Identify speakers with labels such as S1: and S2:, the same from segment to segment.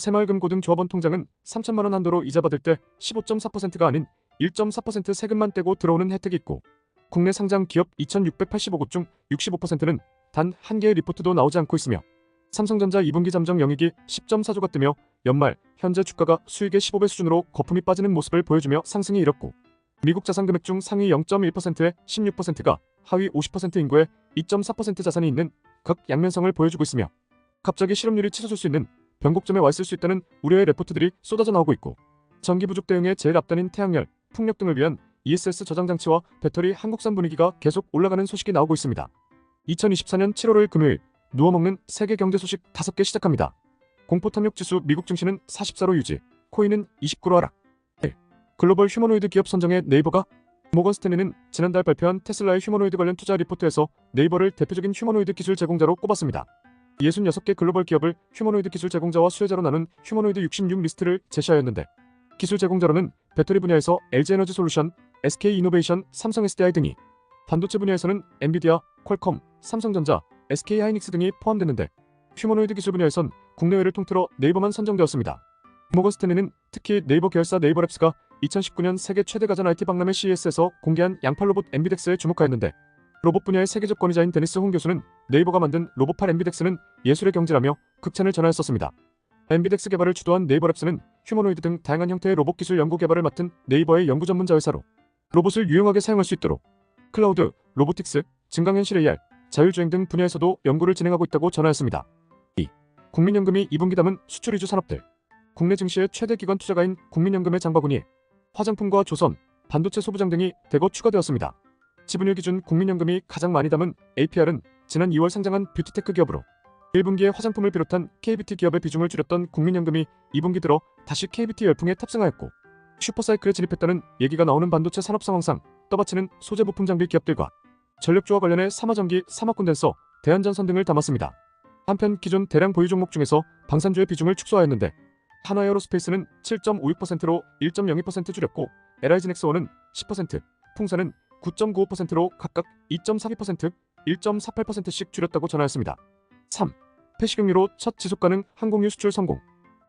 S1: 새마을금고등 조합원 통장은 3천만 원 한도로 이자 받을 때 15.4%가 아닌 1.4% 세금만 떼고 들어오는 혜택이 있고, 국내 상장 기업 2,685곳 중 65%는 단 한 개의 리포트도 나오지 않고 있으며, 삼성전자 2분기 잠정 영익이 10.4조가 뜨며 연말 현재 주가가 수익의 15배 수준으로 거품이 빠지는 모습을 보여주며 상승이 이뤘고, 미국 자산 금액 중 상위 0.1%의 16%가 하위 50% 인구의 2.4% 자산이 있는 극양면성을 보여주고 있으며, 갑자기 실업률이 치솟을 수 있는 변곡점에 와 있을 수 있다는 우려의 레포트들이 쏟아져 나오고 있고, 전기 부족 대응의 제일 앞단인 태양열, 풍력 등을 위한 ESS 저장 장치와 배터리 한국산 분위기가 계속 올라가는 소식이 나오고 있습니다. 2024년 7월 금요일 누워먹는 세계 경제 소식 5개 시작합니다. 공포 탐욕 지수 미국 증시는 44로 유지, 코인은 29로 하락. 1. 글로벌 휴머노이드 기업 선정에 네이버가. 모건 스탠리는 지난달 발표한 테슬라의 휴머노이드 관련 투자 리포트에서 네이버를 대표적인 휴머노이드 기술 제공자로 꼽았습니다. 66개 글로벌 기업을 휴머노이드 기술 제공자와 수혜자로 나눈 휴머노이드 66 리스트를 제시하였는데, 기술 제공자로는 배터리 분야에서 LG에너지 솔루션, SK이노베이션, 삼성 SDI 등이, 반도체 분야에서는 엔비디아, 퀄컴, 삼성전자, SK하이닉스 등이 포함됐는데, 휴머노이드 기술 분야에선 국내외를 통틀어 네이버만 선정되었습니다. 모건 스탠리는 특히 네이버 계열사 네이버랩스가 2019년 세계 최대 가전 IT 박람회 CES에서 공개한 양팔 로봇 엠비덱스에 주목하였는데, 로봇 분야의 세계적 권위자인 데니스 홍 교수는 네이버가 만든 로봇팔 엠비덱스는 예술의 경지라며 극찬을 전하였었습니다. 엠비덱스 개발을 주도한 네이버랩스는 휴머노이드 등 다양한 형태의 로봇 기술 연구 개발을 맡은 네이버의 연구 전문자 회사로, 로봇을 유용하게 사용할 수 있도록 클라우드, 로보틱스, 증강현실 AR, 자율주행 등 분야에서도 연구를 진행하고 있다고 전하였습니다. 2. 국민연금이 2분기 담은 수출 위주 산업들. 국내 증시의 최대 기관 투자가인 국민연금의 장바구니에 화장품과 조선, 반도체 소부장 등이 대거 추가되었습니다. 지분율 기준 국민연금이 가장 많이 담은 APR은 지난 2월 상장한 뷰티테크 기업으로, 1분기에 화장품을 비롯한 K뷰티 기업의 비중을 줄였던 국민연금이 2분기 들어 다시 K뷰티 열풍에 탑승하였고, 슈퍼사이클에 진입했다는 얘기가 나오는 반도체 산업 상황상 떠받치는 소재 부품 장비 기업들과 전력주와 관련해 삼화전기, 삼화콘덴서, 대한전선 등을 담았습니다. 한편 기존 대량 보유 종목 중에서 방산주의 비중을 축소하였는데, 한화에어로스페이스는 7.56%로 1.02% 줄였고, LI진엑스원은 10%, 풍산은 9.95%로 각각 2.42%, 1.48%씩 줄였다고 전하였습니다. 3. 폐식용유로 첫 지속가능 항공유 수출 성공.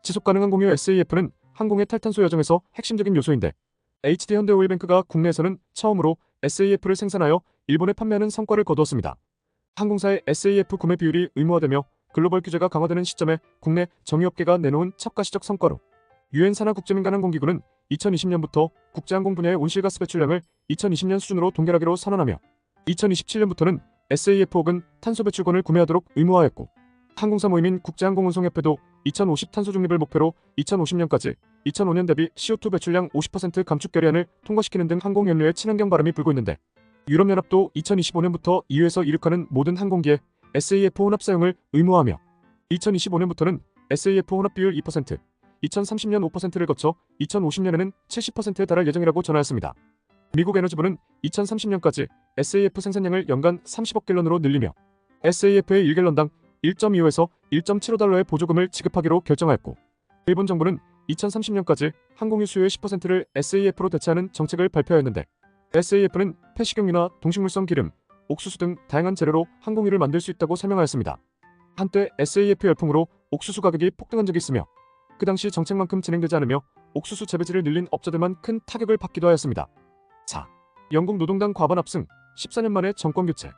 S1: 지속가능 항공유 SAF는 항공의 탈탄소 여정에서 핵심적인 요소인데, HD현대오일뱅크가 국내에서는 처음으로 SAF를 생산하여 일본에 판매하는 성과를 거두었습니다. 항공사의 SAF 구매 비율이 의무화되며 글로벌 규제가 강화되는 시점에 국내 정유업계가 내놓은 첫 가시적 성과로, 유엔 산하 국제민간항공기구는 2020년부터 국제항공 분야의 온실가스 배출량을 2020년 수준으로 동결하기로 선언하며, 2027년부터는 SAF 혹은 탄소 배출권을 구매하도록 의무화했고, 항공사 모임인 국제항공운송협회도 2050 탄소 중립을 목표로 2050년까지 2005년 대비 CO2 배출량 50% 감축 결의안을 통과시키는 등 항공연료의 친환경 바람이 불고 있는데, 유럽연합도 2025년부터 EU에서 이륙하는 모든 항공기에 SAF 혼합 사용을 의무화하며, 2025년부터는 SAF 혼합 비율 2%, 2030년 5%를 거쳐 2050년에는 70%에 달할 예정이라고 전하였습니다. 미국 에너지부는 2030년까지 SAF 생산량을 연간 30억 갤런으로 늘리며, SAF의 1갤런당 1.25에서 1.75달러의 보조금을 지급하기로 결정하였고, 일본 정부는 2030년까지 항공유 수요의 10%를 SAF로 대체하는 정책을 발표하였는데, SAF는 폐식용유나 동식물성 기름, 옥수수 등 다양한 재료로 항공유를 만들 수 있다고 설명하였습니다. 한때 SAF 열풍으로 옥수수 가격이 폭등한 적이 있으며, 그 당시 정책만큼 진행되지 않으며 옥수수 재배지를 늘린 업자들만 큰 타격을 받기도 하였습니다. 4. 영국 노동당 과반 압승, 14년 만에 정권 교체.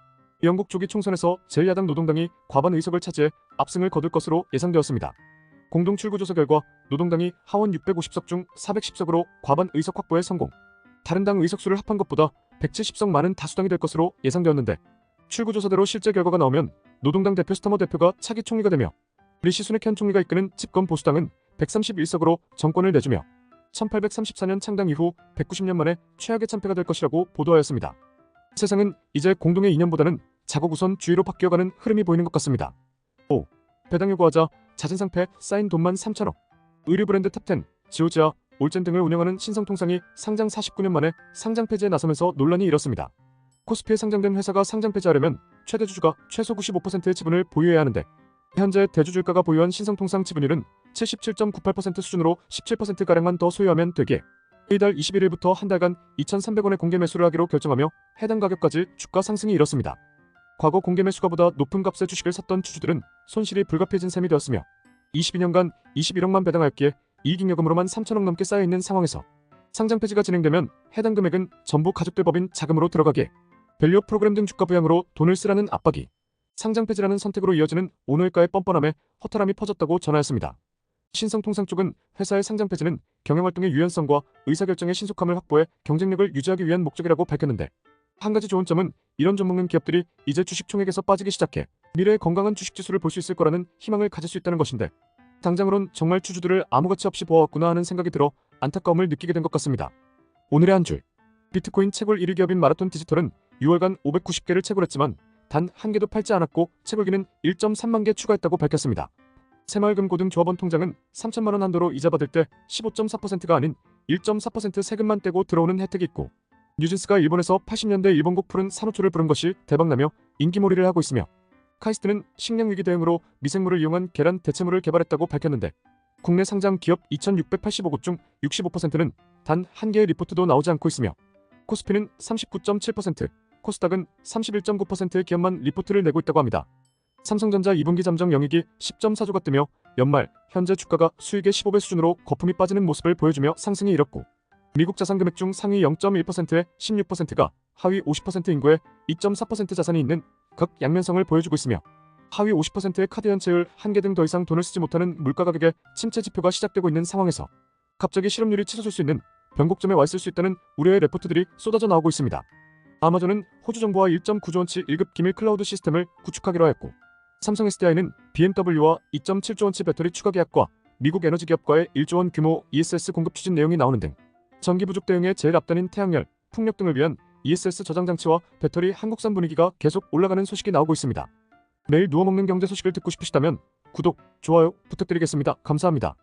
S1: 영국 조기 총선에서 제1야당 노동당이 과반 의석을 차지해 압승을 거둘 것으로 예상되었습니다. 공동 출구조사 결과 노동당이 하원 650석 중 410석으로 과반 의석 확보에 성공. 다른 당 의석수를 합한 것보다 170석 많은 다수당이 될 것으로 예상되었는데, 출구조사대로 실제 결과가 나오면 노동당 대표 스타머 대표가 차기 총리가 되며, 리시 수넥 현 총리가 이끄는 집권 보수당은 131석으로 정권을 내주며, 1834년 창당 이후 190년 만에 최악의 참패가 될 것이라고 보도하였습니다. 세상은 이제 공동의 이념보다는 자국 우선주의로 바뀌어가는 흐름이 보이는 것 같습니다. 5. 배당 요구하자 잦은 상패 쌓인 돈만 3천억. 의류 브랜드 탑10, 지오지아, 올젠 등을 운영하는 신성통상이 상장 49년 만에 상장 폐지에 나서면서 논란이 일었습니다. 코스피에 상장된 회사가 상장 폐지하려면 최대 주주가 최소 95%의 지분을 보유해야 하는데, 현재 대주주가가 보유한 신성통상 지분율은 77.98% 수준으로 17%가량만 더 소유하면 되기에, 이달 21일부터 한 달간 2,300원의 공개 매수를 하기로 결정하며 해당 가격까지 주가 상승이 일었습니다. 과거 공개 매수가보다 높은 값의 주식을 샀던 주주들은 손실이 불가피해진 셈이 되었으며, 22년간 21억만 배당하였기에 이익잉여금으로만 3천억 넘게 쌓여있는 상황에서 상장 폐지가 진행되면 해당 금액은 전부 가족들 법인 자금으로 들어가기에 밸류업 프로그램 등 주가 부양으로 돈을 쓰라는 압박이 상장 폐지라는 선택으로 이어지는 오너일가의 뻔뻔함에 허탈함이 퍼졌다고 전하였습니다. 신성통상 쪽은 회사의 상장 폐지는 경영활동의 유연성과 의사결정의 신속함을 확보해 경쟁력을 유지하기 위한 목적이라고 밝혔는데, 한 가지 좋은 점은 이런 좀 먹는 기업들이 이제 주식 총액에서 빠지기 시작해 미래의 건강한 주식 지수를 볼 수 있을 거라는 희망을 가질 수 있다는 것인데, 당장으론 정말 주주들을 아무 가치 없이 보아왔구나 하는 생각이 들어 안타까움을 느끼게 된 것 같습니다. 오늘의 한 줄. 비트코인 채굴 1위 기업인 마라톤 디지털은 6월간 590개를 채굴했지만 단 한 개도 팔지 않았고 채굴기는 1.3만 개 추가했다고 밝혔습니다. 새마을금고등 조합원 통장은 3천만 원 한도로 이자 받을 때 15.4%가 아닌 1.4% 세금만 떼고 들어오는 혜택이 있고, 뉴진스가 일본에서 80년대 일본곡 푸른 산호초를 부른 것이 대박나며 인기몰이를 하고 있으며, 카이스트는 식량위기 대응으로 미생물을 이용한 계란 대체물을 개발했다고 밝혔는데, 국내 상장 기업 2,685곳 중 65%는 단 한 개의 리포트도 나오지 않고 있으며, 코스피는 39.7%, 코스닥은 31.9%의 기업만 리포트를 내고 있다고 합니다. 삼성전자 2분기 잠정 영익이 10.4조가 뜨며 연말 현재 주가가 수익의 15배 수준으로 거품이 빠지는 모습을 보여주며 상승이 이뤘고, 미국 자산 금액 중 상위 0.1%의 16%가 하위 50% 인구의 2.4% 자산이 있는 극 양면성을 보여주고 있으며, 하위 50%의 카드 연체율 한계 등 더 이상 돈을 쓰지 못하는 물가 가격의 침체 지표가 시작되고 있는 상황에서 갑자기 실업률이 치솟을 수 있는 변곡점에 와 있을 수 있다는 우려의 레포트들이 쏟아져 나오고 있습니다. 아마존은 호주 정부와 1.9조 원치 1급 기밀 클라우드 시스템을 구축하기로 했고, 삼성 SDI는 BMW와 2.7조 원치 배터리 추가 계약과 미국 에너지 기업과의 1조 원 규모 ESS 공급 추진 내용이 나오는 등 전기 부족 대응에 제일 앞단인 태양열, 풍력 등을 위한 ESS 저장 장치와 배터리 한국산 분위기가 계속 올라가는 소식이 나오고 있습니다. 매일 누워먹는 경제 소식을 듣고 싶으시다면 구독, 좋아요 부탁드리겠습니다. 감사합니다.